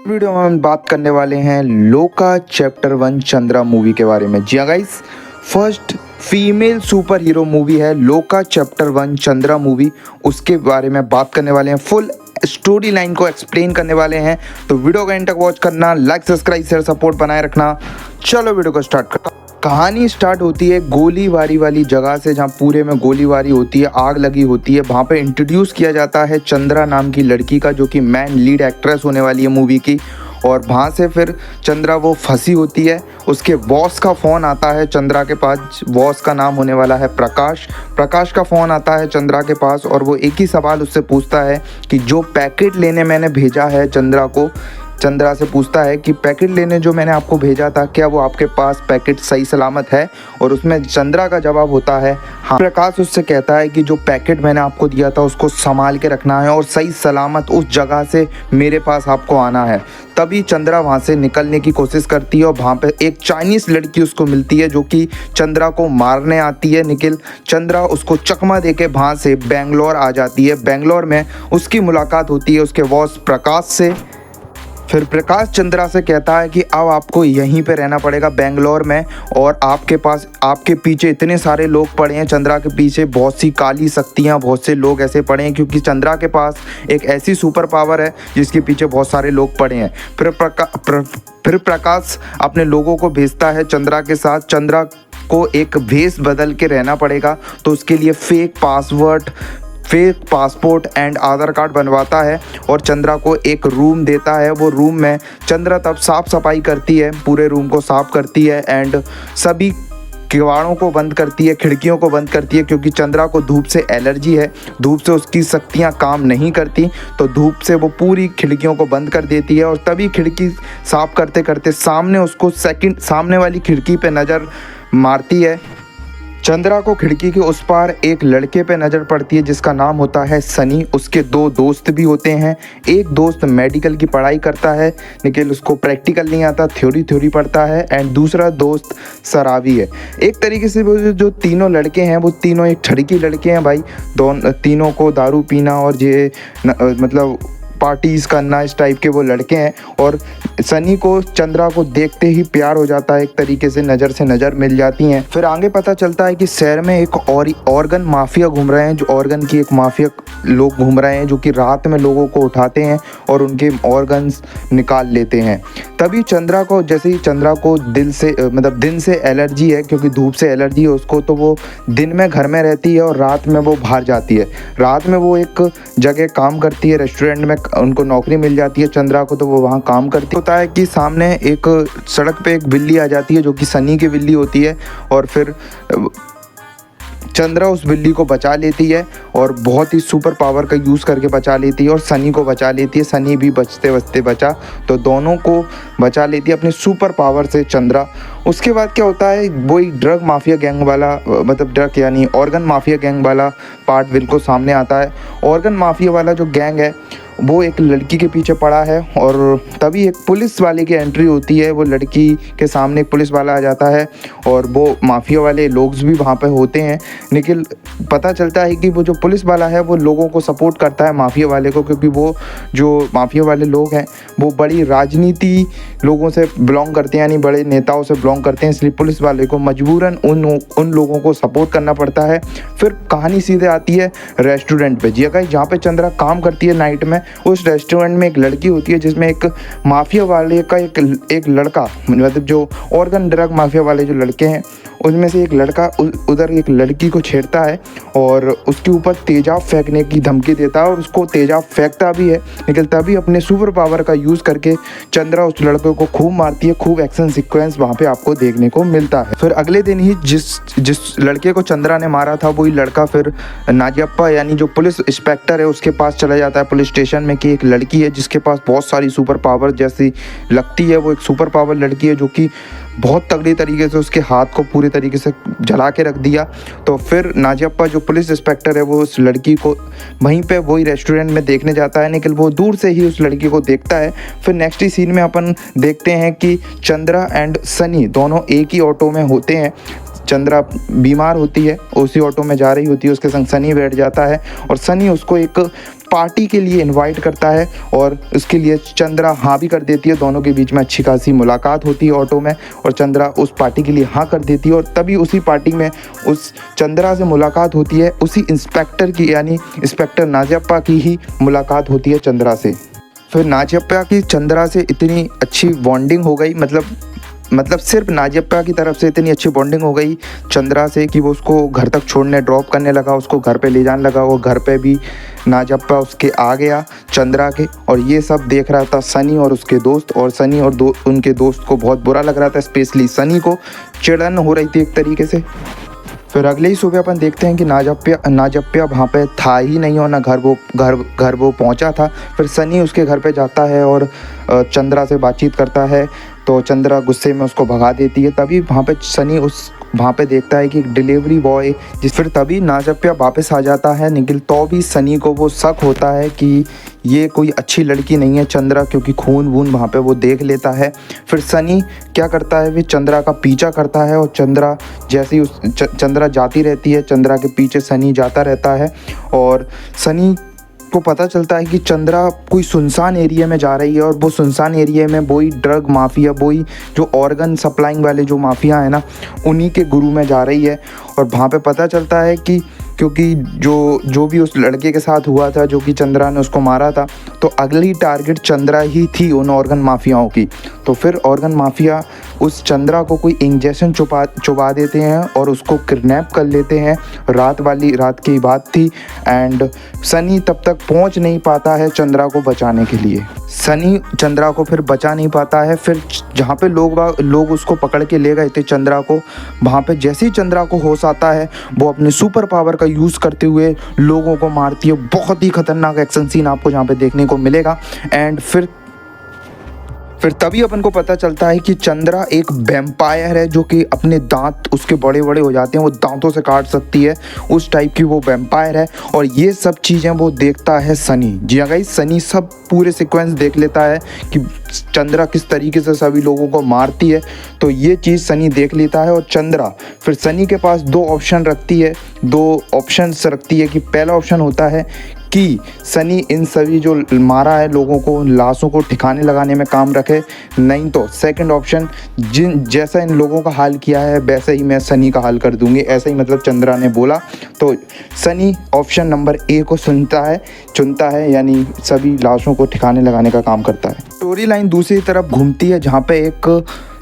Video में हम बात करने वाले हैं लोका चैप्टर 1 चंद्रा मूवी के बारे में। जी हाँ guys, first female super hero movie है लोका चैप्टर 1 चंद्रा मूवी। उसके बारे में बात करने वाले हैं, फुल स्टोरी लाइन को एक्सप्लेन करने वाले हैं। तो वीडियो को एंड तक वॉच करना, लाइक सब्सक्राइब शेयर सपोर्ट बनाए रखना। चलो वीडियो को स्टार्ट करते हैं। कहानी स्टार्ट होती है गोलीबारी वाली जगह से, जहाँ पूरे में गोलीबारी होती है, आग लगी होती है। वहाँ पे इंट्रोड्यूस किया जाता है चंद्रा नाम की लड़की का, जो कि मैन लीड एक्ट्रेस होने वाली है मूवी की। और वहाँ से फिर चंद्रा वो फंसी होती है। उसके बॉस का फ़ोन आता है चंद्रा के पास। बॉस का नाम होने वाला है प्रकाश। प्रकाश का फ़ोन आता है चंद्रा के पास और वो एक ही सवाल उससे पूछता है कि जो पैकेट लेने मैंने भेजा है चंद्रा से पूछता है कि पैकेट लेने जो मैंने आपको भेजा था, क्या वो आपके पास पैकेट सही सलामत है? और उसमें चंद्रा का जवाब होता है हाँ। प्रकाश उससे कहता है कि जो पैकेट मैंने आपको दिया था उसको संभाल के रखना है और सही सलामत उस जगह से मेरे पास आपको आना है। तभी चंद्रा वहाँ से निकलने की कोशिश करती है और वहाँ पे एक चाइनीज़ लड़की उसको मिलती है, जो कि चंद्रा को मारने आती है। निखिल चंद्रा उसको चकमा दे के वहाँ से बेंगलोर आ जाती है। बेंगलोर में उसकी मुलाकात होती है उसके बॉस प्रकाश से। फिर प्रकाश चंद्रा से कहता है कि अब आपको यहीं पे रहना पड़ेगा बेंगलोर में, और आपके पीछे इतने सारे लोग पड़े हैं। चंद्रा के पीछे बहुत सी काली शक्तियाँ, बहुत से लोग ऐसे पड़े हैं, क्योंकि चंद्रा के पास एक ऐसी सुपर पावर है जिसके पीछे बहुत सारे लोग पड़े हैं। फिर प्रकाश अपने लोगों को भेजता है चंद्रा के साथ। चंद्रा को एक भेष बदल के रहना पड़ेगा, तो उसके लिए fake passport and Aadhaar card बनवाता है और चंद्रा को एक रूम देता है। वो रूम में चंद्रा तब साफ़ सफाई करती है, पूरे रूम को साफ़ करती है एंड सभी किवाड़ों को बंद करती है, खिड़कियों को बंद करती है, क्योंकि चंद्रा को धूप से एलर्जी है। धूप से उसकी शक्तियाँ काम नहीं करती, तो धूप से वो पूरी खिड़कियों को बंद कर देती है। और तभी खिड़की साफ़ करते करते सामने वाली खिड़की पे नज़र मारती है। चंद्रा को खिड़की के उस पार एक लड़के पे नज़र पड़ती है जिसका नाम होता है सनी। उसके दो दोस्त भी होते हैं। एक दोस्त मेडिकल की पढ़ाई करता है लेकिन उसको प्रैक्टिकल नहीं आता, थ्योरी पढ़ता है। एंड दूसरा दोस्त शराबी है। एक तरीके से वो जो तीनों लड़के हैं वो तीनों एक ठड़की लड़के हैं भाई। तीनों को दारू पीना और ये मतलब पार्टीज़ करना, इस टाइप के वो लड़के हैं। और सनी को चंद्रा को देखते ही प्यार हो जाता है, एक तरीके से नज़र मिल जाती हैं। फिर आगे पता चलता है कि शहर में एक और ऑर्गन माफिया घूम रहे हैं, जो ऑर्गन की एक माफिया लोग घूम रहे हैं, जो कि रात में लोगों को उठाते हैं और उनके ऑर्गन्स निकाल लेते हैं। तभी चंद्रा को दिन से एलर्जी है, क्योंकि धूप से एलर्जी है उसको, तो वो दिन में घर में रहती है और रात में वो बाहर जाती है। रात में वो एक जगह काम करती है, रेस्टोरेंट में उनको नौकरी मिल जाती है चंद्रा को, तो वो वहाँ काम करती होता है कि सामने एक सड़क पे एक बिल्ली आ जाती है, जो कि सनी की बिल्ली होती है। और फिर चंद्रा उस बिल्ली को बचा लेती है और बहुत ही सुपर पावर का यूज़ करके बचा लेती है और सनी को बचा लेती है। सनी भी बचते बचा, तो दोनों को बचा लेती है अपने सुपर पावर से चंद्रा। उसके बाद क्या होता है, वही ड्रग माफिया गैंग वाला, मतलब ड्रग यानी ऑर्गन माफिया गैंग वाला पार्ट बिल्कुल सामने आता है। ऑर्गन माफिया वाला जो गैंग है वो एक लड़की के पीछे पड़ा है और तभी एक पुलिस वाले की एंट्री होती है। वो लड़की के सामने एक पुलिस वाला आ जाता है और वो माफिया वाले लोग भी वहाँ पे होते हैं। लेकिन पता चलता है कि वो जो पुलिस वाला है वो लोगों को सपोर्ट करता है माफिया वाले को, क्योंकि वो जो माफिया वाले लोग हैं वो बड़ी राजनीति लोगों से बिलोंग करते हैं, यानी बड़े नेताओं से बिलोंग करते हैं। इसलिए पुलिस वाले को मजबूरन उन लोगों को सपोर्ट करना पड़ता है। फिर कहानी सीधे आती है रेस्टोरेंट पे। जी जहाँ पे चंद्रा काम करती है नाइट में, उस रेस्टोरेंट में एक लड़की होती है जिसमें एक माफिया वाले का एक लड़का, मतलब जो ऑर्गन ड्रग माफिया वाले जो लड़के हैं उनमें से एक लड़का उधर एक लड़की को छेड़ता है और उसके ऊपर तेजाब फेंकने की धमकी देता है और उसको तेजाब फेंकता भी है। लेकिन तभी अपने सुपर पावर का यूज़ करके चंद्रा उस लड़के को खूब मारती है। खूब एक्शन सीक्वेंस वहाँ पे आपको देखने को मिलता है। फिर अगले दिन ही जिस लड़के को चंद्रा ने मारा था वही लड़का फिर नाजियप्पा यानी जो पुलिस इंस्पेक्टर है उसके पास चला जाता है पुलिस स्टेशन में, कि एक लड़की है जिसके पास बहुत सारी सुपर पावर जैसी लगती है। वो एक सुपर पावर लड़की है जो कि बहुत तगड़ी तरीके से उसके हाथ को पूरी तरीके से जला के रख दिया। तो फिर नाजियप्पा जो पुलिस इंस्पेक्टर है वो उस लड़की को वहीं पे वही रेस्टोरेंट में देखने जाता है, लेकिन वो दूर से ही उस लड़की को देखता है। फिर नेक्स्ट ही सीन में अपन देखते हैं कि चंद्रा एंड सनी दोनों एक ही ऑटो में होते हैं। चंद्रा बीमार होती है, उसी ऑटो में जा रही होती है, उसके संग सनी बैठ जाता है और सनी उसको एक पार्टी के लिए इनवाइट करता है और उसके लिए चंद्रा हाँ भी कर देती है। दोनों के बीच में अच्छी खासी मुलाकात होती है ऑटो में और चंद्रा उस पार्टी के लिए हाँ कर देती है। और तभी उसी पार्टी में उस चंद्रा से मुलाकात होती है उसी इंस्पेक्टर की, यानी इंस्पेक्टर नाजियप्पा की ही मुलाकात होती है चंद्रा से। फिर नाजियप्पा की चंद्रा से इतनी अच्छी बॉन्डिंग हो गई, मतलब सिर्फ नाजियप्पा की तरफ से इतनी अच्छी बॉन्डिंग हो गई चंद्रा से कि वो उसको घर तक छोड़ने ड्रॉप करने लगा, उसको घर पे ले जाने लगा। और घर पे भी नाजियप्पा उसके आ गया चंद्रा के, और ये सब देख रहा था सनी और उसके दोस्त। और सनी और उनके दोस्त को बहुत बुरा लग रहा था, स्पेशली सनी को चिड़न हो रही थी एक तरीके से। फिर अगले ही सुबह अपन देखते हैं कि नाजियप्पा वहाँ पे था ही नहीं और ना घर वो पहुँचा था। फिर सनी उसके घर पे जाता है और चंद्रा से बातचीत करता है, तो चंद्रा गुस्से में उसको भगा देती है। तभी वहाँ पे देखता है कि एक डिलीवरी बॉय फिर तभी नाजियप्पा वापस आ जाता है निखिल। तो भी सनी को वो शक होता है कि ये कोई अच्छी लड़की नहीं है चंद्रा, क्योंकि खून वून वहाँ पे वो देख लेता है। फिर सनी क्या करता है, वे चंद्रा का पीछा करता है और चंद्रा जैसे ही चंद्रा जाती रहती है, चंद्रा के पीछे सनी जाता रहता है। और सनी को पता चलता है कि चंद्रा कोई सुनसान एरिया में जा रही है और वो सुनसान एरिया में वही ड्रग माफिया, वही जो ऑर्गन सप्लाइंग वाले जो माफिया है ना, उन्हीं के गुरु में जा रही है। और वहाँ पे पता चलता है कि क्योंकि जो भी उस लड़के के साथ हुआ था, जो कि चंद्रा ने उसको मारा था, तो अगली टारगेट चंद्रा ही थी उन ऑर्गन माफियाओं की। तो फिर ऑर्गन माफिया उस चंद्रा को कोई इंजेक्शन चुबा देते हैं और उसको किडनैप कर लेते हैं। रात की बात थी एंड सनी तब तक पहुंच नहीं पाता है चंद्रा को बचाने के लिए। सनी चंद्रा को फिर बचा नहीं पाता है। फिर जहाँ पे लोग उसको पकड़ के ले गए थे चंद्रा को, वहाँ पे जैसे ही चंद्रा को होश आता है, वो अपने सुपर पावर का यूज़ करते हुए लोगों को मारती है। बहुत ही खतरनाक एक्शन सीन आपको जहाँ पे देखने को मिलेगा। एंड फिर तभी अपन को पता चलता है कि चंद्रा एक वैम्पायर है, जो कि अपने दांत उसके बड़े बड़े हो जाते हैं, वो दांतों से काट सकती है, उस टाइप की वो वैम्पायर है। और ये सब चीज़ें वो देखता है सनी। जी हाँ गाइस, सनी सब पूरे सीक्वेंस देख लेता है कि चंद्रा किस तरीके से सभी लोगों को मारती है, तो ये चीज़ सनी देख लेता है। और चंद्रा फिर सनी के पास दो ऑप्शंस रखती है कि पहला ऑप्शन होता है कि सनी इन सभी जो मारा है लोगों को, लाशों को ठिकाने लगाने में काम रखे, नहीं तो सेकंड ऑप्शन जैसा इन लोगों का हाल किया है वैसे ही मैं सनी का हाल कर दूंगी, ऐसा ही मतलब चंद्रा ने बोला। तो सनी ऑप्शन नंबर ए को चुनता है, यानी सभी लाशों को ठिकाने लगाने का काम करता है। स्टोरी लाइन दूसरी तरफ घूमती है, जहाँ पे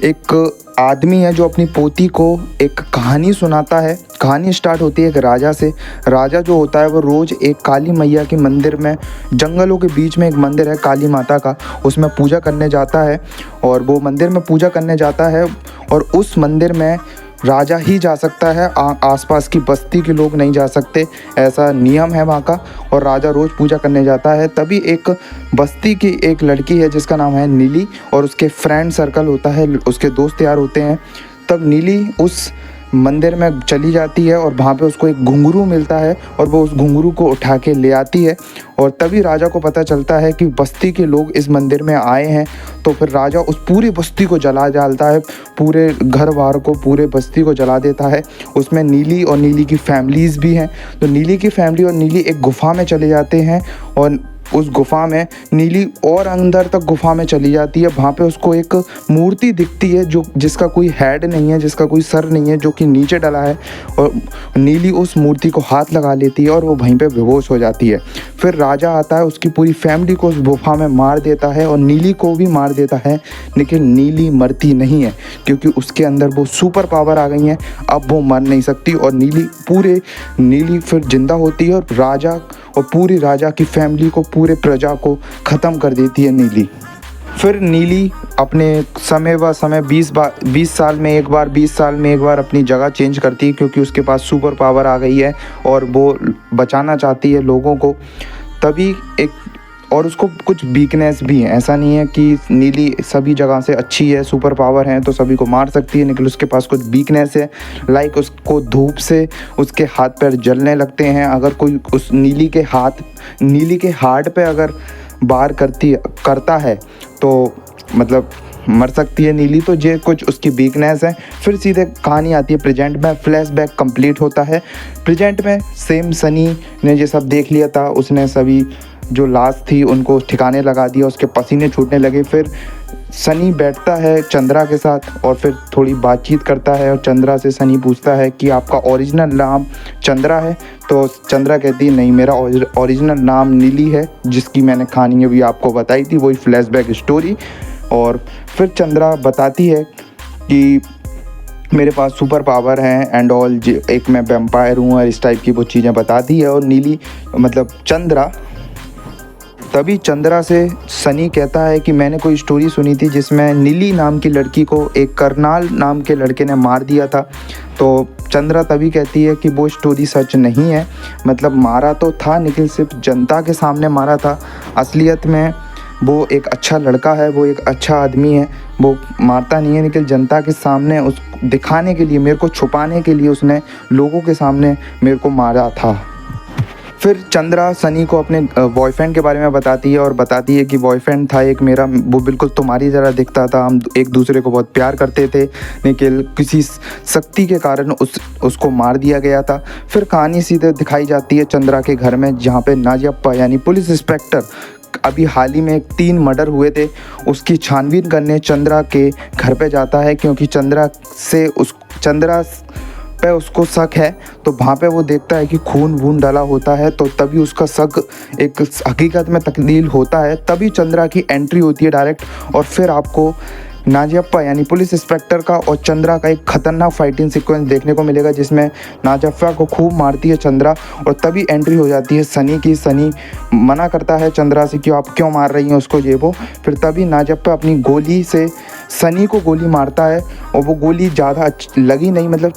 एक आदमी है जो अपनी पोती को एक कहानी सुनाता है। कहानी स्टार्ट होती है एक राजा से। राजा जो होता है वो रोज़ एक काली मैया के मंदिर में, जंगलों के बीच में एक मंदिर है काली माता का, उसमें पूजा करने जाता है। और वो मंदिर में पूजा करने जाता है और उस मंदिर में राजा ही जा सकता है, आसपास की बस्ती के लोग नहीं जा सकते, ऐसा नियम है वहाँ का। और राजा रोज़ पूजा करने जाता है। तभी एक बस्ती की एक लड़की है जिसका नाम है नीली, और उसके फ्रेंड सर्कल होता है, उसके दोस्त यार होते हैं। तब नीली उस मंदिर में चली जाती है और वहाँ पे उसको एक घुंघरू मिलता है और वो उस घुंघरू को उठा के ले आती है। और तभी राजा को पता चलता है कि बस्ती के लोग इस मंदिर में आए हैं। तो फिर राजा उस पूरी बस्ती को जला डालता है, पूरे घर बार को, पूरे बस्ती को जला देता है। उसमें नीली और नीली की फैमिलीज़ भी हैं। तो नीली की फैमिली और नीली एक गुफा में चले जाते हैं और उस गुफा में नीली और अंदर तक गुफा में चली जाती है। वहाँ पे उसको एक मूर्ति दिखती है जिसका कोई हेड नहीं है, जिसका कोई सर नहीं है, जो कि नीचे डला है। और नीली उस मूर्ति को हाथ लगा लेती है और वो वहीं पे बेहोश हो जाती है। फिर राजा आता है, उसकी पूरी फैमिली को उस गुफा में मार देता है और नीली को भी मार देता है। लेकिन नीली मरती नहीं है, क्योंकि उसके अंदर वो सुपर पावर आ गई हैं। अब वो मर नहीं सकती और नीली फिर जिंदा होती है और राजा और पूरी राजा की फैमिली को, पूरे प्रजा को ख़त्म कर देती है नीली। फिर नीली अपने समय 20 साल में एक बार अपनी जगह चेंज करती है, क्योंकि उसके पास सुपर पावर आ गई है और वो बचाना चाहती है लोगों को। तभी और उसको कुछ वीकनेस भी है, ऐसा नहीं है कि नीली सभी जगह से अच्छी है, सुपर पावर है तो सभी को मार सकती है, लेकिन उसके पास कुछ वीकनेस है। लाइक उसको धूप से उसके हाथ पैर जलने लगते हैं। अगर कोई उस नीली के हार्ट पे अगर वार करता है तो मतलब मर सकती है नीली। तो ये कुछ उसकी वीकनेस है। फिर सीधे कहानी आती है प्रेजेंट में, फ्लैशबैक कंप्लीट होता है। प्रेजेंट में सेम सनी ने ये सब देख लिया था, उसने सभी जो लाश थी उनको ठिकाने लगा दिया, उसके पसीने छूटने लगे। फिर सनी बैठता है चंद्रा के साथ और फिर थोड़ी बातचीत करता है और चंद्रा से सनी पूछता है कि आपका ओरिजिनल नाम चंद्रा है? तो चंद्रा कहती है नहीं, मेरा ओरिजिनल नाम नीली है, जिसकी मैंने कहानी अभी आपको बताई थी, वही फ्लैशबैक स्टोरी। और फिर चंद्रा बताती है कि मेरे पास सुपर पावर हैं एंड ऑल, एक मैं वेम्पायर हूँ और इस टाइप की वो चीज़ें बताती है। और नीली मतलब चंद्रा, तभी चंद्रा से सनी कहता है कि मैंने कोई स्टोरी सुनी थी जिसमें नीली नाम की लड़की को एक करनाल नाम के लड़के ने मार दिया था। तो चंद्रा तभी कहती है कि वो स्टोरी सच नहीं है, मतलब मारा तो था लेकिन सिर्फ जनता के सामने मारा था, असलियत में वो एक अच्छा लड़का है, वो एक अच्छा आदमी है, वो मारता नहीं है, लेकिन जनता के सामने उस दिखाने के लिए, मेरे को छुपाने के लिए उसने लोगों के सामने मेरे को मारा था। फिर चंद्रा सनी को अपने बॉयफ्रेंड के बारे में बताती है और बताती है कि बॉयफ्रेंड था एक मेरा, वो बिल्कुल तुम्हारी तरह दिखता था, हम एक दूसरे को बहुत प्यार करते थे, लेकिन किसी शक्ति के कारण उसको मार दिया गया था। फिर कहानी सीधे दिखाई जाती है चंद्रा के घर में, जहाँ पे नाजियप्पा यानी पुलिस इंस्पेक्टर, अभी हाल ही में 3 मर्डर हुए थे, उसकी छानबीन करने चंद्रा के घर पे जाता है, क्योंकि चंद्रा पे उसको शक है। तो वहाँ पे वो देखता है कि खून वून डाला होता है, तो तभी उसका शक एक हकीकत में तब्दील होता है। तभी चंद्रा की एंट्री होती है डायरेक्ट, और फिर आपको नाजियप्पा यानी पुलिस इंस्पेक्टर का और चंद्रा का एक खतरनाक फाइटिंग सीक्वेंस देखने को मिलेगा, जिसमें नाजियप्पा को खूब मारती है चंद्रा। और तभी एंट्री हो जाती है सनी की। सनी मना करता है चंद्रा से कि आप क्यों मार रही हैं उसको, ये वो। फिर तभी नाजियप्पा अपनी गोली से सनी को गोली मारता है, और वो गोली ज़्यादा लगी नहीं, मतलब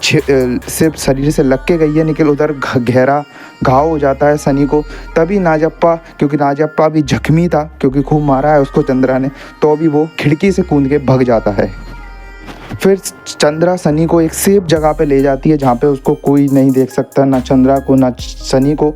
सिर्फ शरीर से लग के गई है, लेकिन उधर गहरा घाव हो जाता है सनी को। तभी नाजियप्पा, क्योंकि नाजियप्पा भी जख्मी था क्योंकि खूब मारा है उसको चंद्रा ने, तो अभी वो खिड़की से कूद के भग जाता है। फिर चंद्रा सनी को एक सेफ जगह पे ले जाती है, जहाँ पे उसको कोई नहीं देख सकता, ना चंद्रा को ना सनी को।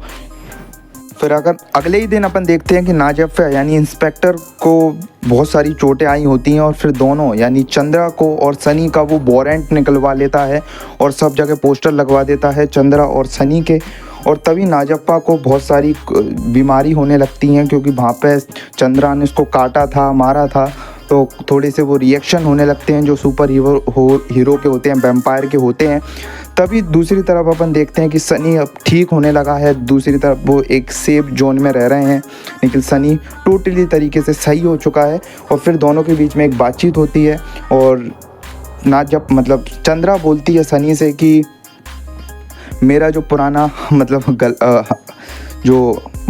फिर अगर अगले ही दिन अपन देखते हैं कि नाजियप्पा यानी इंस्पेक्टर को बहुत सारी चोटें आई होती हैं, और फिर दोनों यानी चंद्रा को और सनी का वो वारंट निकलवा लेता है और सब जगह पोस्टर लगवा देता है चंद्रा और सनी के। और तभी नाजियप्पा को बहुत सारी बीमारी होने लगती हैं, क्योंकि वहाँ पे चंद्रा ने उसको काटा था, मारा था, तो थोड़े से वो रिएक्शन होने लगते हैं जो सुपर हीरो के होते हैं, वैम्पायर के होते हैं। तभी दूसरी तरफ अपन देखते हैं कि सनी अब ठीक होने लगा है, दूसरी तरफ वो एक सेफ जोन में रह रहे हैं, लेकिन सनी टोटली तरीके से सही हो चुका है। और फिर दोनों के बीच में एक बातचीत होती है, और मतलब चंद्रा बोलती है सनी से कि मेरा जो पुराना जो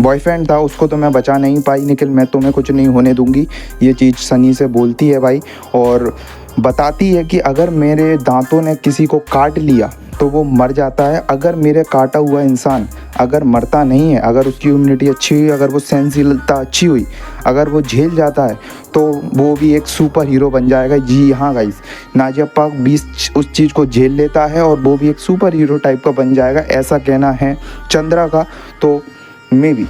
बॉयफ्रेंड था उसको तो मैं बचा नहीं पाई, लेकिन मैं तुम्हें कुछ नहीं होने दूंगी, ये चीज़ सनी से बोलती है भाई। और बताती है कि अगर मेरे दांतों ने किसी को काट लिया तो वो मर जाता है, अगर मेरे काटा हुआ इंसान अगर मरता नहीं है, अगर उसकी इम्यूनिटी अच्छी हुई, अगर वो सहनशीलता अच्छी हुई, अगर वो झेल जाता है, तो वो भी एक सुपर हीरो बन जाएगा। जी हाँ गाइस, नाजियप्पा उस चीज़ को झेल लेता है और वो भी एक सुपर हीरो टाइप का बन जाएगा, ऐसा कहना है चंद्रा का। तो मे बी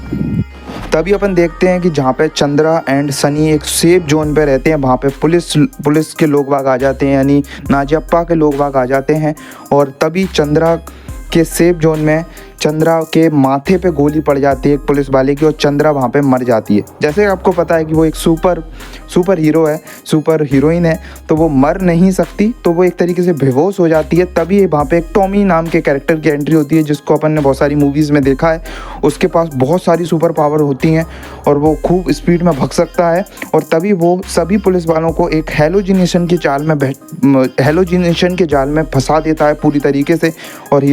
तभी अपन देखते हैं कि जहाँ पे चंद्रा एंड सनी एक सेफ जोन पे रहते हैं, वहाँ पे पुलिस के लोग बाग आ जाते हैं, यानी नाजियप्पा के लोग बाग आ जाते हैं। और तभी चंद्रा के सेफ जोन में चंद्रा के माथे पे गोली पड़ जाती है एक पुलिस वाले की, और चंद्रा वहाँ पे मर जाती है। जैसे आपको पता है कि वो एक सुपर हीरो है, सुपर हीरोइन है, तो वो मर नहीं सकती, तो वो एक तरीके से बेहोश हो जाती है। तभी वहाँ पे एक टॉमी नाम के कैरेक्टर की एंट्री होती है, जिसको अपन ने बहुत सारी मूवीज़ में देखा है। उसके पास बहुत सारी सुपर पावर होती हैं और वो खूब स्पीड में भाग सकता है। और तभी वो सभी पुलिस वालों को एक हेलोजिनेशन के जाल में फंसा देता है पूरी तरीके से, और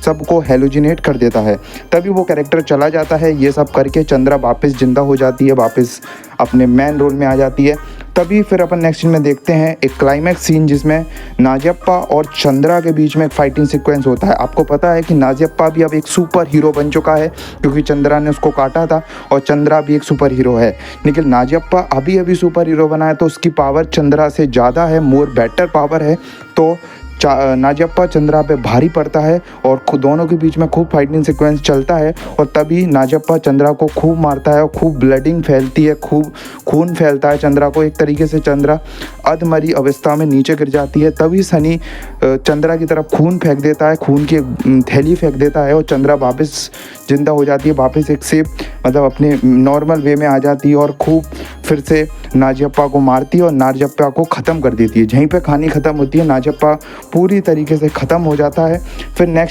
सबको हेलोजिनेट कर देता है। तभी वो कैरेक्टर चला जाता है। ये सब करके चंद्रा वापस जिंदा हो जाती है, वापस अपने मेन रोल में आ जाती है। तभी फिर अपन नेक्स्ट सीन में देखते हैं एक क्लाइमैक्स सीन, जिसमें नाजियप्पा और चंद्रा के बीच में एक फाइटिंग सीक्वेंस होता है। आपको पता है कि नाजियप्पा भी अब एक सुपर हीरो बन चुका है, क्योंकि चंद्रा ने उसको काटा था, और चंद्रा भी एक सुपर हीरो है। लेकिन नाजियप्पा अभी सुपर हीरो बना है, तो उसकी पावर चंद्रा से ज़्यादा है, मोर बेटर पावर है। तो नाजप्पा चंद्रा पे भारी पड़ता है और दोनों के बीच में खूब फाइटिंग सीक्वेंस चलता है और तभी नाजप्पा चंद्रा को खूब मारता है और खूब ब्लडिंग फैलती है, खूब खून फैलता है चंद्रा को। एक तरीके से चंद्रा अधमरी अवस्था में नीचे गिर जाती है। तभी सनी चंद्रा की तरफ खून फेंक देता है, खून की थैली फेंक देता है और चंद्रा वापस जिंदा हो जाती है, वापस एक से मतलब अपने नॉर्मल वे में आ जाती है और खूब फिर से नाजप्पा को मारती है और नाजप्पा को ख़त्म कर देती है। यहीं पे कहानी ख़त्म होती है, नाजप्पा पूरी तरीके से ख़त्म हो जाता है। फिर नेक्स्ट